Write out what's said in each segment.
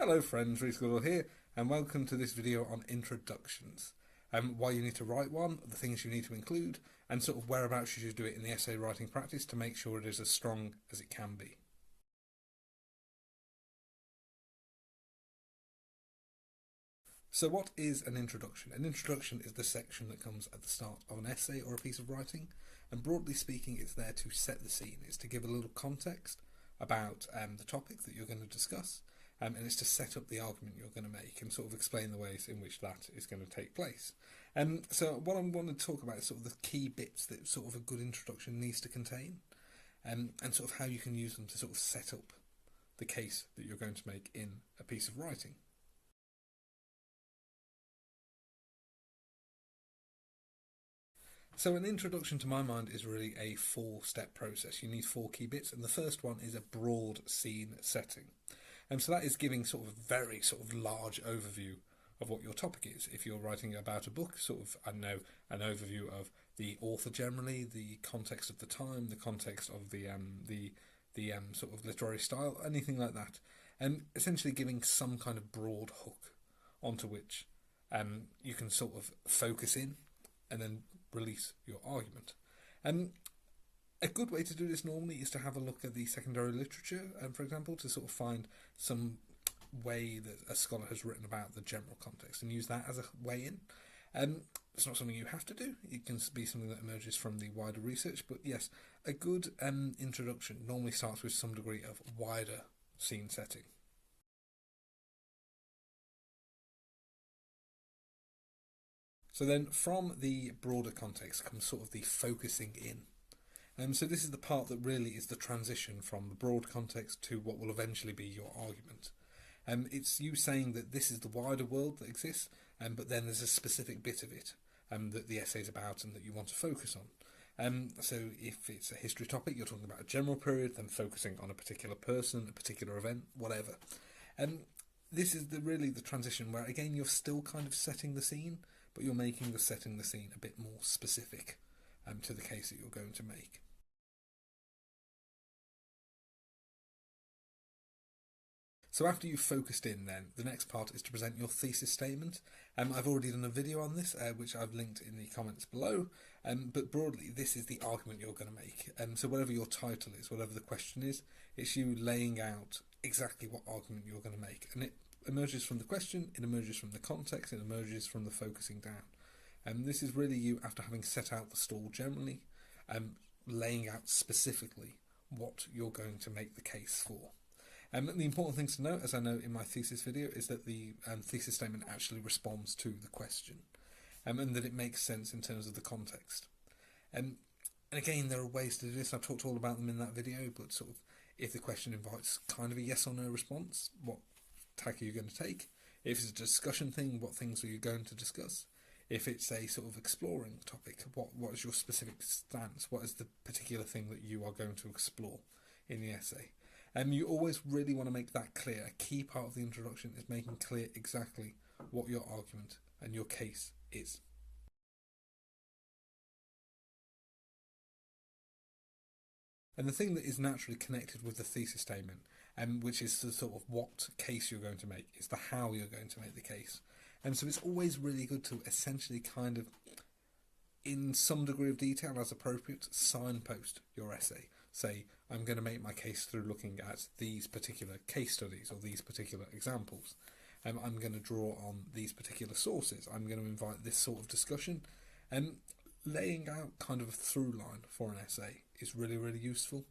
Hello friends, Reece Goodall here, and welcome to this video on introductions. Why you need to write one, the things you need to include, and sort of whereabouts you should do it in the essay writing practice to make sure it is as strong as it can be. So what is an introduction? An introduction is the section that comes at the start of an essay or a piece of writing, and broadly speaking it's there to set the scene. It's to give a little context about the topic that you're going to discuss, and it's to set up the argument you're going to make and sort of explain the ways in which that is going to take place. So what I'm wanting to talk about is sort of the key bits that sort of a good introduction needs to contain, and sort of how you can use them to sort of set up the case that you're going to make in a piece of writing. So an introduction to my mind is really a four-step process. You need four key bits, and the first one is a broad scene setting. So that is giving sort of a very sort of large overview of what your topic is. If you're writing about a book, sort of, I don't know, an overview of the author generally, the context of the time, the context of the sort of literary style, anything like that, and essentially giving some kind of broad hook onto which you can sort of focus in and then release your argument. A good way to do this normally is to have a look at the secondary literature, for example, to sort of find some way that a scholar has written about the general context and use that as a way in. It's not something you have to do. It can be something that emerges from the wider research, but yes, a good introduction normally starts with some degree of wider scene setting. So then from the broader context comes sort of the focusing in. So this is the part that really is the transition from the broad context to what will eventually be your argument. It's you saying that this is the wider world that exists, but then there's a specific bit of it that the essay is about and that you want to focus on. So if it's a history topic, you're talking about a general period, then focusing on a particular person, a particular event, whatever. This is really the transition where, again, you're still kind of setting the scene, but you're making setting the scene a bit more specific to the case that you're going to make. So after you've focused in, then the next part is to present your thesis statement. I've already done a video on this, which I've linked in the comments below, but broadly this is the argument you're going to make. So whatever your title is, whatever the question is, it's you laying out exactly what argument you're going to make, and it emerges from the question, it emerges from the context, it emerges from the focusing down. This is really you, after having set out the stall generally, laying out specifically what you're going to make the case for. The important things to note, as I know in my thesis video, is that the thesis statement actually responds to the question, and that it makes sense in terms of the context. And again, there are ways to do this. I've talked all about them in that video, but sort of if the question invites kind of a yes or no response, what tack are you going to take? If it's a discussion thing, what things are you going to discuss? If it's a sort of exploring topic, what is your specific stance? What is the particular thing that you are going to explore in the essay? You always really want to make that clear. A key part of the introduction is making clear exactly what your argument and your case is. And the thing that is naturally connected with the thesis statement, which is the sort of what case you're going to make, is the how you're going to make the case. And so it's always really good to essentially kind of, in some degree of detail as appropriate, signpost your essay. Say, I'm going to make my case through looking at these particular case studies or these particular examples. I'm going to draw on these particular sources. I'm going to invite this sort of discussion. Laying out kind of a through line for an essay is really, really useful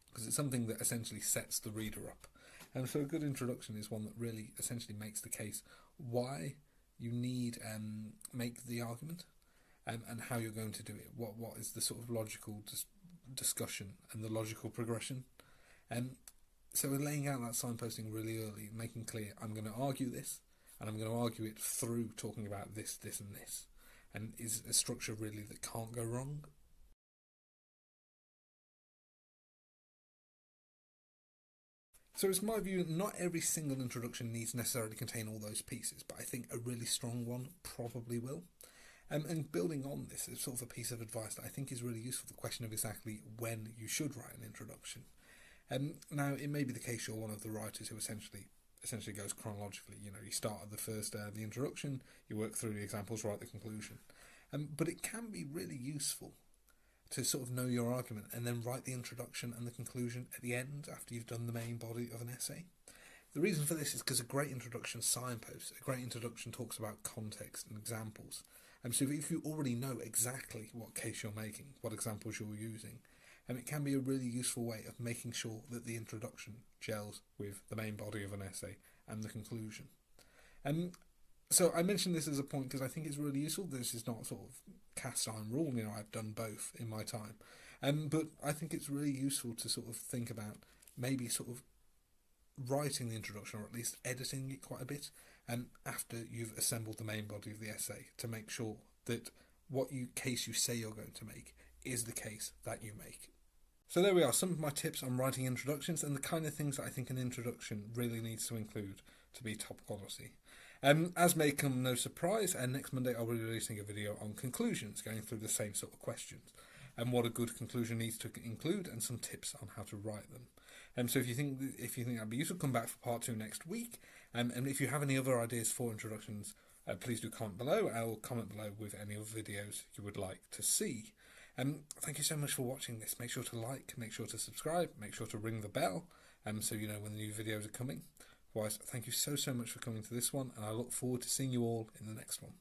because it's something that essentially sets the reader up. And so a good introduction is one that really essentially makes the case why you need make the argument and how you're going to do it. What is the sort of logical discussion and the logical progression. So we're laying out that signposting really early, making clear I'm going to argue this, and I'm going to argue it through talking about this, this and this, and is a structure really that can't go wrong. So it's my view that not every single introduction needs necessarily contain all those pieces, but I think a really strong one probably will. And building on this is sort of a piece of advice that I think is really useful, the question of exactly when you should write an introduction. Now, it may be the case you're one of the writers who essentially essentially goes chronologically. You know, you start at the first the introduction, you work through the examples, write the conclusion. But it can be really useful to sort of know your argument and then write the introduction and the conclusion at the end after you've done the main body of an essay. The reason for this is because a great introduction signposts, a great introduction talks about context and examples. So if you already know exactly what case you're making, what examples you're using, it can be a really useful way of making sure that the introduction gels with the main body of an essay and the conclusion. So I mentioned this as a point because I think it's really useful. This is not sort of cast iron rule, you know, I've done both in my time. But I think it's really useful to sort of think about maybe sort of writing the introduction, or at least editing it quite a bit, after you've assembled the main body of the essay, to make sure that case you say you're going to make is the case that you make. So there we are, some of my tips on writing introductions and the kind of things that I think an introduction really needs to include to be top quality. As may come no surprise, next Monday I'll be releasing a video on conclusions, going through the same sort of questions and what a good conclusion needs to include, and some tips on how to write them. So if you think that'd be useful, come back for part 2 next week. And if you have any other ideas for introductions, please do comment below, or comment below with any other videos you would like to see. Thank you so much for watching this. Make sure to like, make sure to subscribe, make sure to ring the bell, so you know when the new videos are coming. Otherwise, thank you so much for coming to this one, and I look forward to seeing you all in the next one.